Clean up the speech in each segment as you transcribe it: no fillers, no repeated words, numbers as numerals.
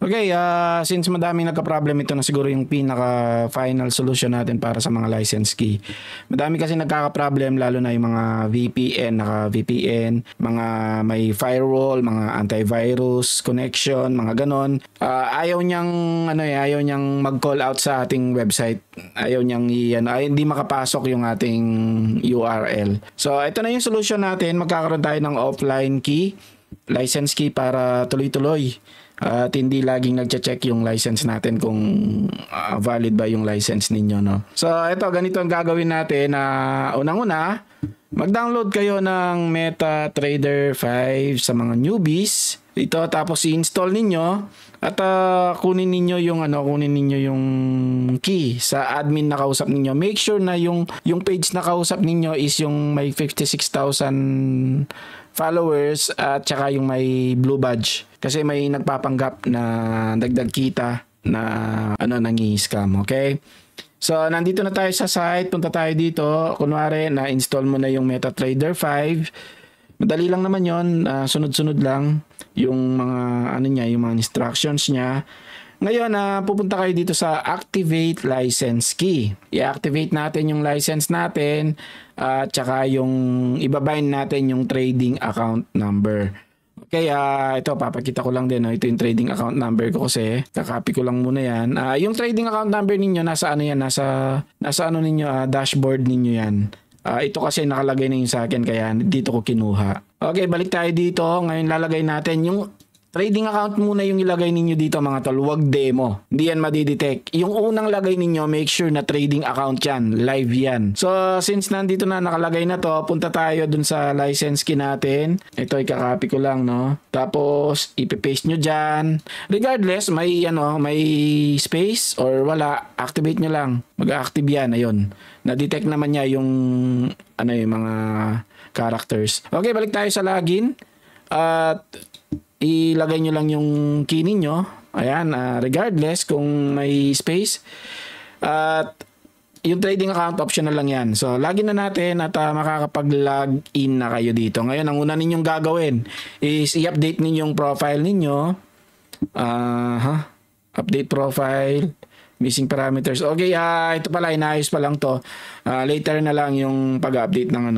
Okay, since madaming nagka-problem, ito na siguro yung pinaka-final solution natin para sa mga license key. Madami kasi nagkaka-problem, lalo na yung mga VPN, naka-VPN, mga may firewall, mga antivirus connection, mga ganon. Ayaw niyang mag-call out sa ating website. Ayaw niyang hindi makapasok yung ating URL. So, ito na yung solution natin. Magkakaroon tayo ng offline key, license key para tuloy-tuloy. At hindi laging nagche-check yung license natin kung valid ba yung license ninyo, no? So, ito, ganito ang gagawin natin. Unang-una, mag-download kayo ng MetaTrader 5 sa mga newbies. Ito, tapos i-install ninyo at kunin ninyo yung key sa admin na kausap ninyo. Make sure na yung page na kausap ninyo is yung may 56,000 followers at saka yung may blue badge. Kasi may nagpapanggap na dagdag kita na nangi-scam, okay? So, nandito na tayo sa site. Punta tayo dito. Kunwari, na-install mo na yung MetaTrader 5. Madali lang naman yon, sunod-sunod lang yung mga yung mga instructions niya. Ngayon, pupunta kayo dito sa Activate License Key. I-activate natin yung license natin at saka yung ibabind natin yung trading account number. Okay, ito papakita ko lang din. Ito yung trading account number ko kasi kakopy ko lang muna yan. Yung trading account number ninyo nasa dashboard ninyo yan. Ito kasi nakalagay na yung sa akin kaya dito ko kinuha. Okay, balik tayo dito. Ngayon lalagay natin yung trading account muna yung ilagay ninyo dito mga tol. Huwag demo. Hindi yan madidetect. Yung unang lagay ninyo, make sure na trading account yan. Live yan. So, since nandito na nakalagay na to, punta tayo dun sa license key natin. Ito, ikakopy ko lang, no? Tapos, ipipaste nyo dyan. Regardless, may space or wala, activate nyo lang. Mag-active yan. Ayun. Na-detect naman niya yung mga characters. Okay, balik tayo sa login. At ilagay nyo lang yung key ninyo. Ayan, regardless kung may space. At yung trading account optional lang yan. So, login na natin at makakapag-log in na kayo dito. Ngayon, ang una ninyong gagawin is i-update ninyong profile ninyo. Update profile. Missing parameters. Okay, ito pala, inayos pa lang to. Later na lang yung pag-update ng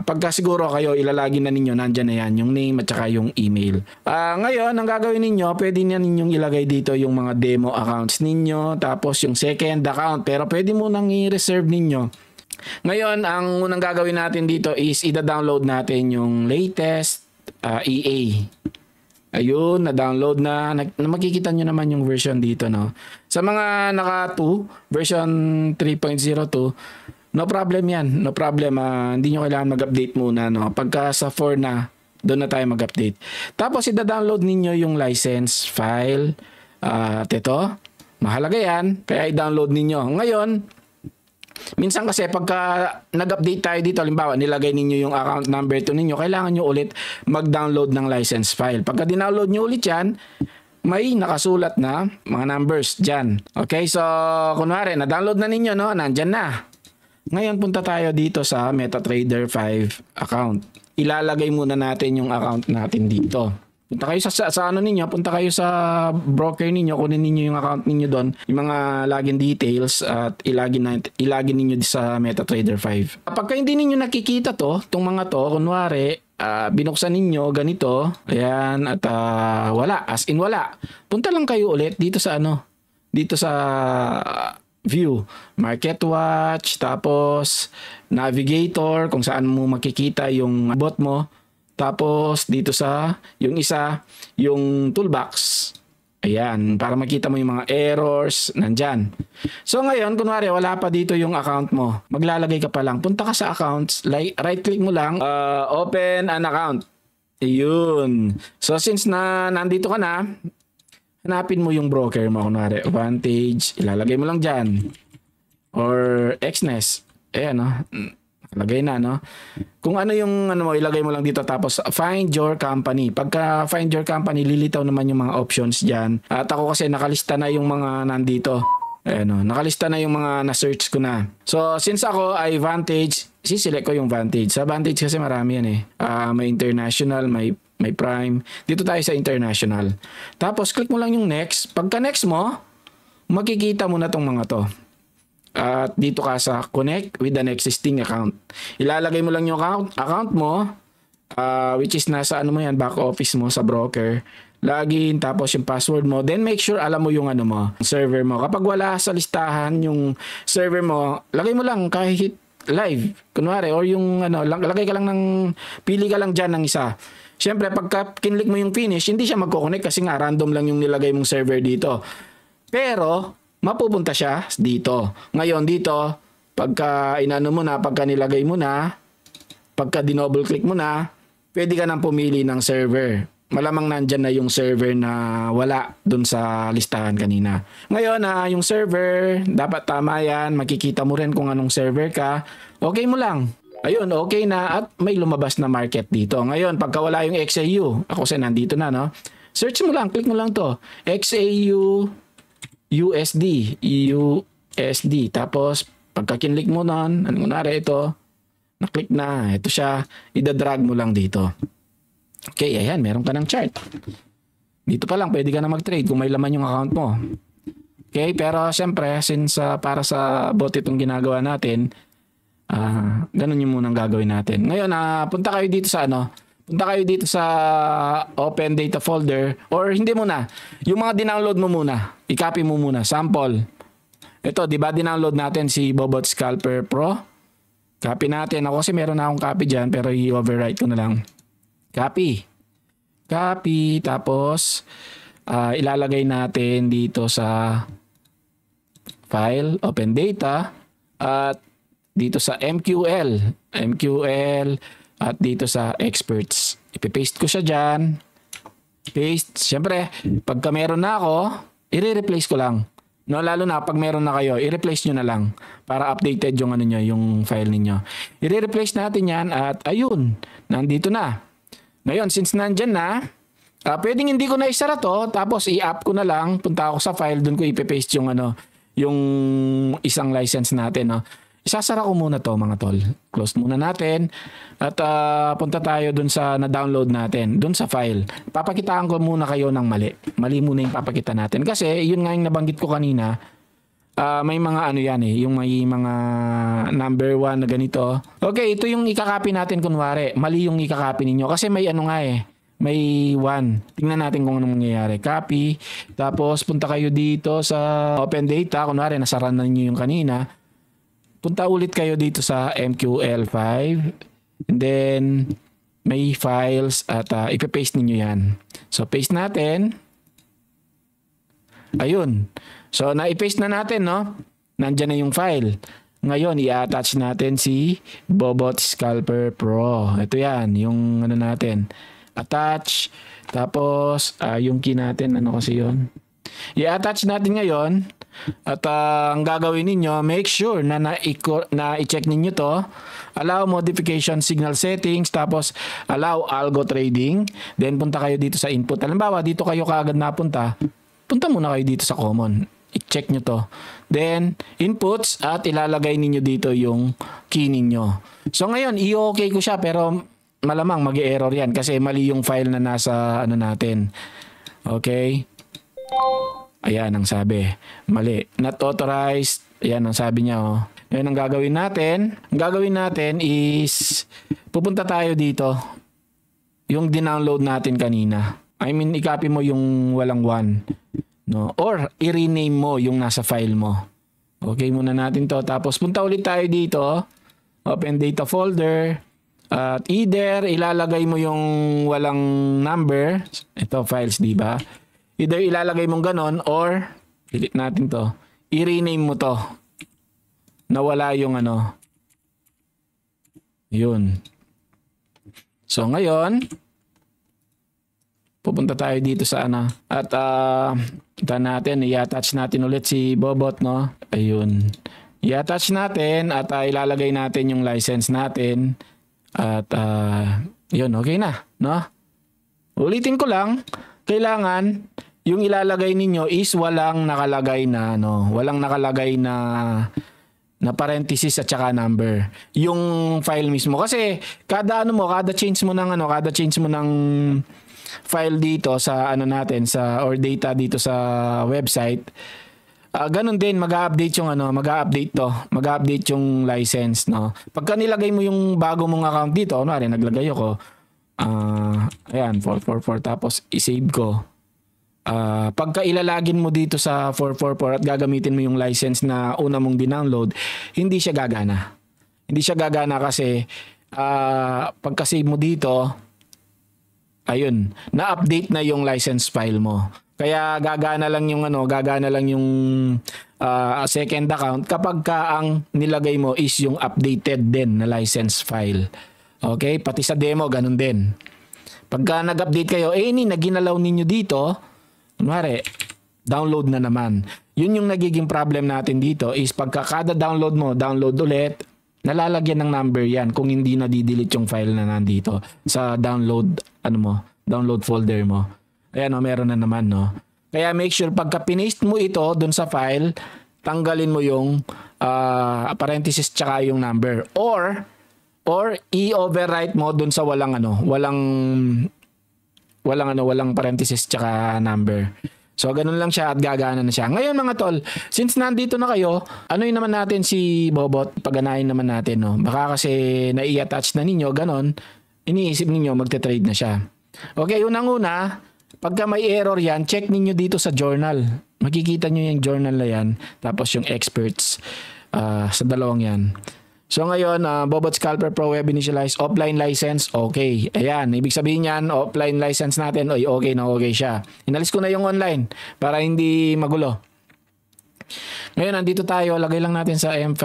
pagka siguro kayo, ilalagin na ninyo, nandyan na yan, yung name at saka yung email. Ngayon, ang gagawin ninyo, pwede na ninyong ilagay dito yung mga demo accounts ninyo, tapos yung second account, pero pwede mo nang i-reserve ninyo. Ngayon, ang unang gagawin natin dito is ida-download natin yung latest EA. Ayun, na-download na. Makikita nyo naman yung version dito, no? Sa mga naka 2, version 3.02, no problem yan. No problem. Hindi nyo kailangan mag-update muna, no? Pagka sa 4 na, doon na tayo mag-update. Tapos, i-download ninyo yung license file. Ito, mahalaga yan. Kaya i-download ninyo. Ngayon, minsan kasi pagka nag-update tayo dito, halimbawa nilagay ninyo yung account number to ninyo, kailangan nyo ulit mag-download ng license file. Pagka dinownload nyo ulit yan, may nakasulat na mga numbers dyan. Okay, so kunwari, na-download na ninyo, no? Nandyan na. Ngayon, punta tayo dito sa MetaTrader 5 account. Ilalagay muna natin yung account natin dito. Punta kayo sa ninyo, punta kayo sa broker ninyo, kunin ninyo yung account ninyo doon, yung mga login details at ilagin ninyo sa MetaTrader 5. Pagka hindi ninyo nakikita itong mga to, kunwari, binuksan ninyo ganito, ayan, at wala, as in wala. Punta lang kayo ulit dito sa view, market watch, tapos navigator, kung saan mo makikita yung bot mo. Tapos, dito sa, yung toolbox. Ayan, para makita mo yung mga errors, nandyan. So, ngayon, kunwari, wala pa dito yung account mo. Maglalagay ka pa lang. Punta ka sa accounts, right-click mo lang, open an account. Ayun. So, since nandito ka na, hanapin mo yung broker mo. Kunwari, Vantage, ilalagay mo lang dyan. Or Xness. Ayan, no? Lagay na, no? Kung ano yung ilagay mo lang dito, tapos find your company. Pagka find your company, lilitaw naman yung mga options dyan. At ako kasi nakalista na yung mga nandito. Ayan, no? Nakalista na yung mga na-search ko na. So, since ako ay Vantage, siselect ko yung Vantage. Sa Vantage kasi marami yan eh. May international, may may Prime. Dito tayo sa international. Tapos click mo lang yung next. Pagka next mo, makikita mo na tong mga to. At dito ka sa connect with an existing account. Ilalagay mo lang yung account mo, which is nasa ano mo yan, back office mo sa broker. Login, tapos yung password mo. Then make sure alam mo yung ano mo, server mo. Kapag wala sa listahan yung server mo, lagay mo lang kahit live, kunwari, or yung ano, lagay ka lang pili ka lang dyan ng isa. Siyempre, pagka kinlik mo yung finish, hindi siya magkoconnect kasi nga random lang yung nilagay mong server dito. Pero, mapupunta siya dito. Ngayon, dito, pagka inano mo na, pagka nilagay mo na, pagka dinouble click mo na, pwede ka nang pumili ng server. Malamang nandyan na yung server na wala dun sa listahan kanina. Ngayon, yung server, dapat tama yan. Makikita mo rin kung anong server ka. Okay mo lang. Ayun, okay na at may lumabas na market dito. Ngayon, pagka wala yung XAU, ako kasi nandito na, no? Search mo lang, click mo lang to. XAU USD. Tapos, pagka kinlik mo nun, anong kunwari ito, na-click na, ito siya, idadrag mo lang dito. Okay, ayan, meron ka ng chart. Dito pa lang, pwede ka na mag-trade kung may laman yung account mo. Okay, pero siyempre, since para sa bot itong ginagawa natin, ganun yung munang gagawin natin. Ngayon, punta kayo dito sa punta kayo dito sa open data folder, or hindi muna, yung mga dinownload mo muna, i-copy mo muna, sample. Ito, di ba dinownload natin si Bobot Scalper Pro? Copy natin. Ako kasi meron na akong copy dyan, pero i-overwrite ko na lang. Copy, tapos ilalagay natin dito sa file, open data, at dito sa MQL, at dito sa experts. Ipipaste ko siya dyan. Paste. Siyempre, pagka meron na ako, i-replace ko lang. No, lalo na pag meron na kayo, i-replace nyo na lang para updated yung yung file ninyo. I-replace natin yan at ayun, nandito na. Ngayon, since nandyan na, pwedeng hindi ko na isara to, tapos i-up ko na lang, punta ako sa file, dun ko ipipaste yung yung isang license natin, no. Isasara ko muna to, mga tol. Close muna natin at punta tayo dun sa na-download natin, dun sa file. Papakitaan ko muna kayo ng mali. Mali muna yung papakita natin kasi yun nga yung nabanggit ko kanina. May mga yan yung may mga number 1 na ganito. Okay, ito yung ikakopy natin kunwari. Mali yung ikakopy ninyo kasi may may 1. Tingnan natin kung anong mangyayari. Copy. Tapos punta kayo dito sa open data. Kunwari nasara na niyo yung kanina. Punta ulit kayo dito sa MQL5. And then may files at ipapaste ninyo yan. So paste natin. Ayun. So, na-paste na natin, no? Nandyan na yung file. Ngayon, i-attach natin si Bobot Scalper Pro. Ito yan, yung natin. Attach. Tapos, yung key natin, kasi yun? I-attach natin ngayon. At ang gagawin ninyo, make sure na i-check ninyo to. Allow modification signal settings. Tapos, allow algo trading. Then, punta kayo dito sa input. Halimbawa, dito kayo kaagad napunta. Punta muna kayo dito sa common. I-check nyo to. Then, inputs at ilalagay ninyo dito yung key ninyo. So, ngayon, i-okay ko siya pero malamang mag-error yan kasi mali yung file na nasa natin. Okay? Ayan ang sabi. Mali. Not authorized. Ayan ang sabi niya. Oh. Ayan ang gagawin natin. Ang gagawin natin is pupunta tayo dito. Yung dinownload natin kanina. I mean, i-copy mo yung walang 1. No? Or i-rename mo yung nasa file mo. Okay muna natin to. Tapos punta ulit tayo dito. Open data folder. At either ilalagay mo yung walang number. Ito files, di ba? Either ilalagay mong ganon or delete natin to. I-rename mo to. Nawala yung Yun. So ngayon, pupunta tayo dito sa at natin, i-attach natin ulit si Bobot, no? Ayun. I-attach natin at ilalagay natin yung license natin. At yun, okay na, no? Ulitin ko lang, kailangan yung ilalagay ninyo is walang nakalagay na na parenthesis at saka number. Yung file mismo. Kasi kada change mo ng file dito sa natin or data dito sa website, ganun din mag-update yung license, no. Pagka nilagay mo yung bago mong account dito, kunwari naglagay ako ayan 444 tapos i-save ko. Pagka ilalagin mo dito sa 444 at gagamitin mo yung license na una mong dinownload, hindi siya gagana. Hindi siya gagana kasi pagka-save mo dito, ayun, na-update na yung license file mo. Kaya gagana lang yung second account kapag ka ang nilagay mo is yung updated din na license file. Okay? Pati sa demo, ganun din. Pagka nag-update kayo, naginalaw ninyo dito, kunwari, download na naman. Yun yung nagiging problem natin dito is pagka kada download mo, download ulit, nalalagyan ng number yan kung hindi na di-delete yung file na nandito sa download folder mo. Ayan, meron na naman, no. Kaya make sure pagka pinaste mo ito dun sa file, tanggalin mo yung parenthesis tsaka yung number or i-overwrite mo dun sa walang parenthesis tsaka number. So, ganun lang siya at gagana na siya. Ngayon mga tol, since nandito na kayo, naman natin si Bobot, paganahin naman natin, no? Baka kasi nai-attach na ninyo, ganun, iniisip ninyo magte-trade na siya. Okay, unang-una, pagka may error yan, check ninyo dito sa journal. Makikita nyo yung journal na yan, tapos yung experts sa dalawang yan. So ngayon, Bobot Scalper Pro Web Initialize offline license, okay. Ayan, ibig sabihin yan, offline license natin, okay na okay siya. Inalis ko na yung online para hindi magulo. Ngayon, nandito tayo, lagay lang natin sa M5.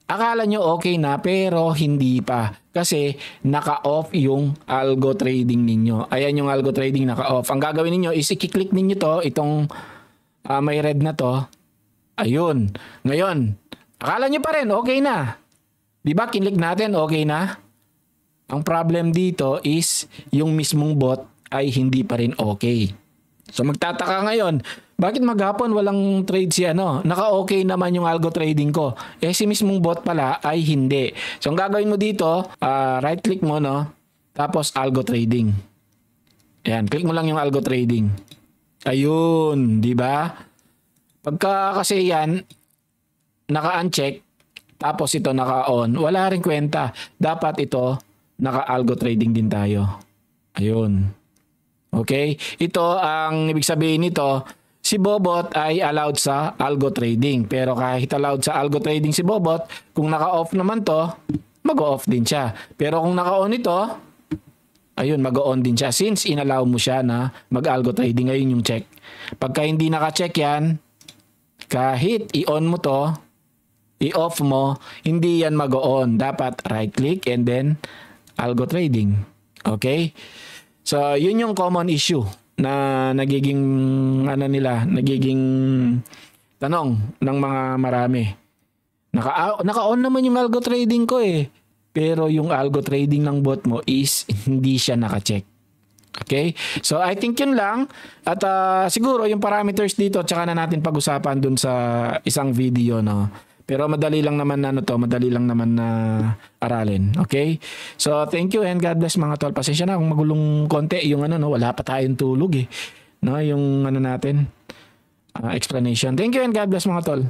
Akala nyo okay na pero hindi pa. Kasi naka-off yung algo trading ninyo. Ayan yung algo trading naka-off. Ang gagawin ninyo is i-click ninyo to, itong may red na to. Ayun. Ngayon, akala nyo pa rin, okay na. Diba, kinlik natin, okay na. Ang problem dito is, yung mismong bot ay hindi pa rin okay. So, magtataka ngayon, bakit maghapon walang trade siya, no? Naka-okay naman yung algo trading ko. Si mismong bot pala ay hindi. So, ang gagawin mo dito, right-click mo, no? Tapos, algo trading. Ayan, click mo lang yung algo trading. Ayun, diba? Pagka kasi yan, naka-uncheck, tapos ito naka-on, wala rin kwenta. Dapat ito, naka-algo trading din tayo. Ayun. Okay? Ito, ang ibig sabihin nito, si Bobot ay allowed sa algo trading. Pero kahit allowed sa algo trading si Bobot, kung naka-off naman to, mag-off din siya. Pero kung naka-on ito, ayun, mag-on din siya. Since inallow mo siya na mag-algo trading, ayun yung check. Pagka hindi naka-check yan, kahit i-on mo to, i-off mo, hindi yan mag-on. Dapat right-click and then algo trading. Okay? So, yun yung common issue na nagiging tanong ng mga marami. Naka-on naman yung algo trading ko pero yung algo trading ng bot mo is hindi siya naka-check. Okay? So, I think yun lang. At siguro yung parameters dito, tsaka na natin pag-usapan dun sa isang video, no? Pero madali lang naman na aralin. Okay? So, thank you and God bless mga tol. Pasensya na kung magulong konti yung wala pa tayong tulog No, yung natin explanation. Thank you and God bless mga tol.